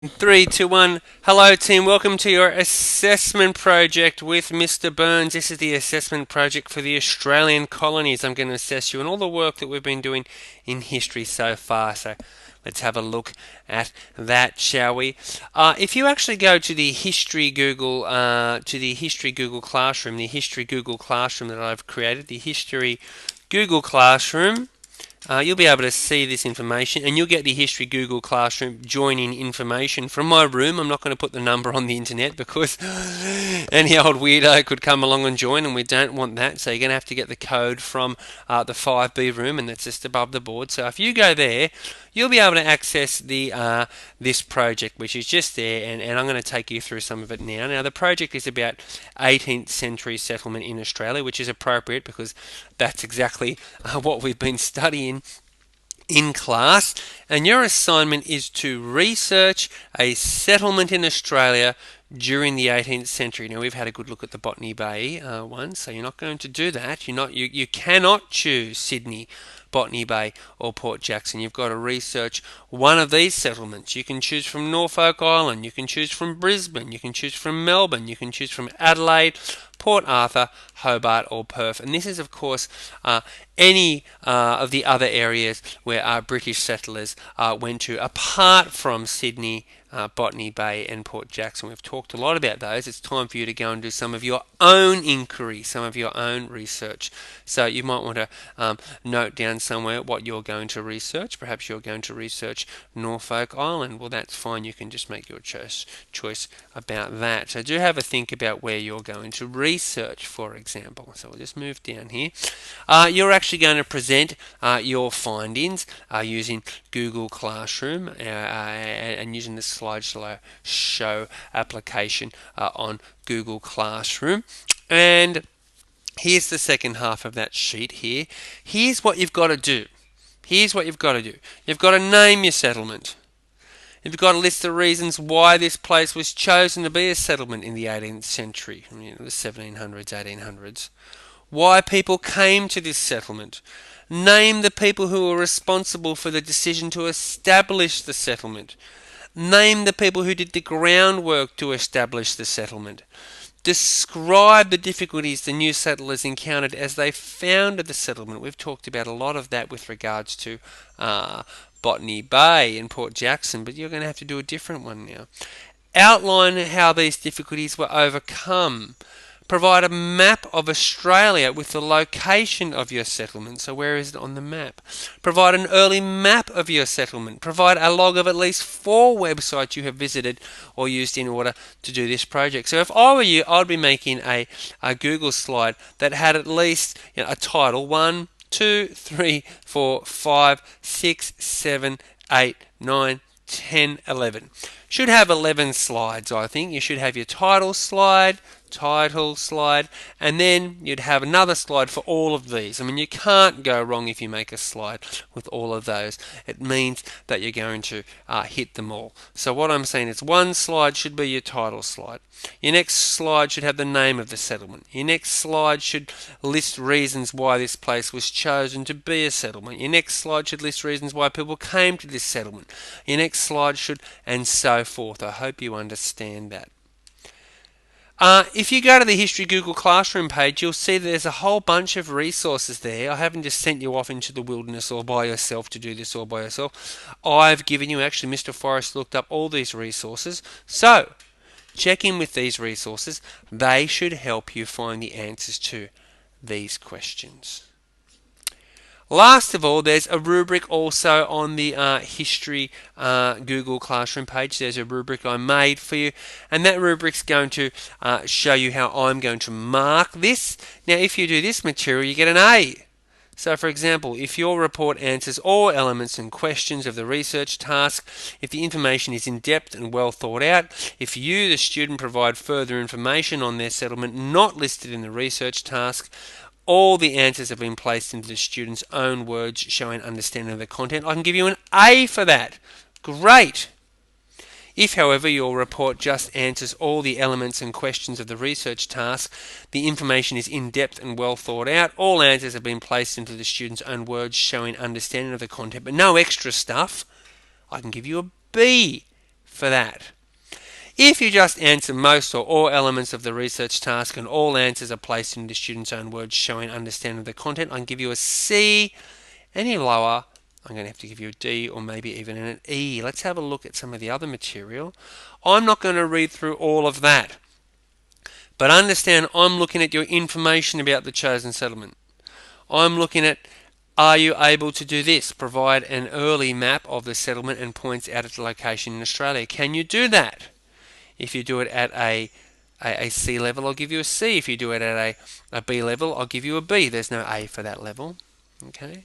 Three, two, one. Hello, team. Welcome to your assessment project with Mr. Burns. This is the assessment project for the Australian colonies. I'm going to assess you and all the work that we've been doing in history so far. So let's have a look at that, shall we? If you actually go to the History Google Classroom, the History Google Classroom that I've created, the History Google Classroom. You'll be able to see this information, and you'll get the History Google Classroom joining information from my room. I'm not going to put the number on the internet because any old weirdo could come along and join, and we don't want that. So you're going to have to get the code from the 5B room, and that's just above the board. So if you go there, you'll be able to access this project, which is just there, and I'm going to take you through some of it now. Now, the project is about 18th century settlement in Australia, which is appropriate because that's exactly what we've been studying in class. And your assignment is to research a settlement in Australia during the 18th century. Now, we've had a good look at the Botany Bay one, so you're not going to do that. You cannot choose Sydney, Botany Bay, or Port Jackson. You've got to research one of these settlements. You can choose from Norfolk Island, you can choose from Brisbane, you can choose from Melbourne, you can choose from Adelaide, Port Arthur, Hobart, or Perth. And this is, of course, any of the other areas where our British settlers went to, apart from Sydney, Botany Bay, and Port Jackson. We've talked a lot about those. It's time for you to go and do some of your own inquiry, some of your own research. So you might want to note down somewhere what you're going to research. Perhaps you're going to research Norfolk Island. Well, that's fine. You can just make your choice about that. So do have a think about where you're going to research, for example. So we'll just move down here. You're actually going to present your findings using Google Classroom and using the slideshow application on Google Classroom. And here's the second half of that sheet here. Here's what you've got to do. Here's what you've got to do. You've got to name your settlement. You've got to list the reasons why this place was chosen to be a settlement in the 18th century, the 1700s, 1800s. Why people came to this settlement. Name the people who were responsible for the decision to establish the settlement. Name the people who did the groundwork to establish the settlement. Describe the difficulties the new settlers encountered as they founded the settlement. We've talked about a lot of that with regards to Botany Bay and Port Jackson, but you're going to have to do a different one now. Outline how these difficulties were overcome. Provide a map of Australia with the location of your settlement. So where is it on the map? Provide an early map of your settlement. Provide a log of at least 4 websites you have visited or used in order to do this project. So if I were you, I'd be making a Google slide that had at least a title 1, 2, 3, 4, 5, 6, 7, 8, 9, 10, 11. Should have 11 slides, I think. You should have your title slide, and then you'd have another slide for all of these. I mean, you can't go wrong if you make a slide with all of those. It means that you're going to hit them all. So what I'm saying is one slide should be your title slide. Your next slide should have the name of the settlement. Your next slide should list reasons why this place was chosen to be a settlement. Your next slide should list reasons why people came to this settlement. Your next slide should, and so forth. I hope you understand that. If you go to the History Google Classroom page, you'll see there's a whole bunch of resources there. I haven't just sent you off into the wilderness all by yourself to do this all by yourself. I've given you, actually, Mr. Forrest looked up all these resources. So, check in with these resources. They should help you find the answers to these questions. Last of all, there's a rubric also on the History Google Classroom page. There's a rubric I made for you, and that rubric's going to show you how I'm going to mark this. Now, if you do this material, you get an A. So, for example, if your report answers all elements and questions of the research task, if the information is in depth and well thought out, if you, the student, provide further information on their settlement not listed in the research task, all the answers have been placed into the student's own words showing understanding of the content, I can give you an A for that. Great! If, however, your report just answers all the elements and questions of the research task, the information is in-depth and well thought out, all answers have been placed into the student's own words showing understanding of the content, but no extra stuff, I can give you a B for that. If you just answer most or all elements of the research task and all answers are placed in the student's own words showing understanding of the content, I can give you a C. Any lower, I'm going to have to give you a D or maybe even an E. Let's have a look at some of the other material. I'm not going to read through all of that. But understand, I'm looking at your information about the chosen settlement. I'm looking at, are you able to do this? Provide an early map of the settlement and points out its location in Australia. Can you do that? If you do it at a C level, I'll give you a C. If you do it at a B level, I'll give you a B. There's no A for that level. Okay.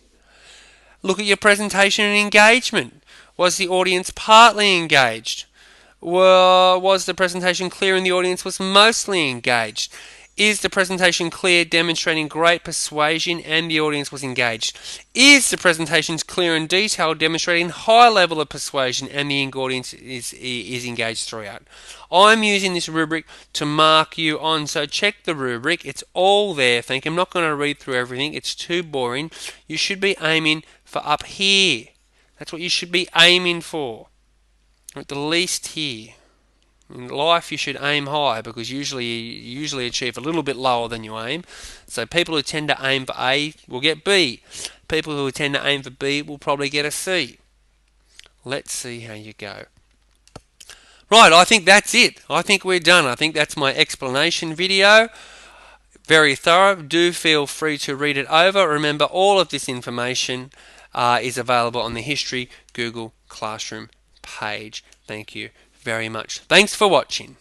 Look at your presentation and engagement. Was the audience partly engaged? Well, was the presentation clear and the audience was mostly engaged? Is the presentation clear, demonstrating great persuasion and the audience was engaged? Is the presentation clear and detailed, demonstrating high level of persuasion and the audience is engaged throughout? I'm using this rubric to mark you on, so check the rubric. It's all there. I'm not going to read through everything. It's too boring. You should be aiming for up here. That's what you should be aiming for. At the least here. In life, you should aim high because you usually achieve a little bit lower than you aim. So people who tend to aim for A will get B. People who tend to aim for B will probably get a C. Let's see how you go. Right, I think that's it. I think we're done. I think that's my explanation video. Very thorough. Do feel free to read it over. Remember, all of this information is available on the History Google Classroom page. Thank you very much. Thanks for watching.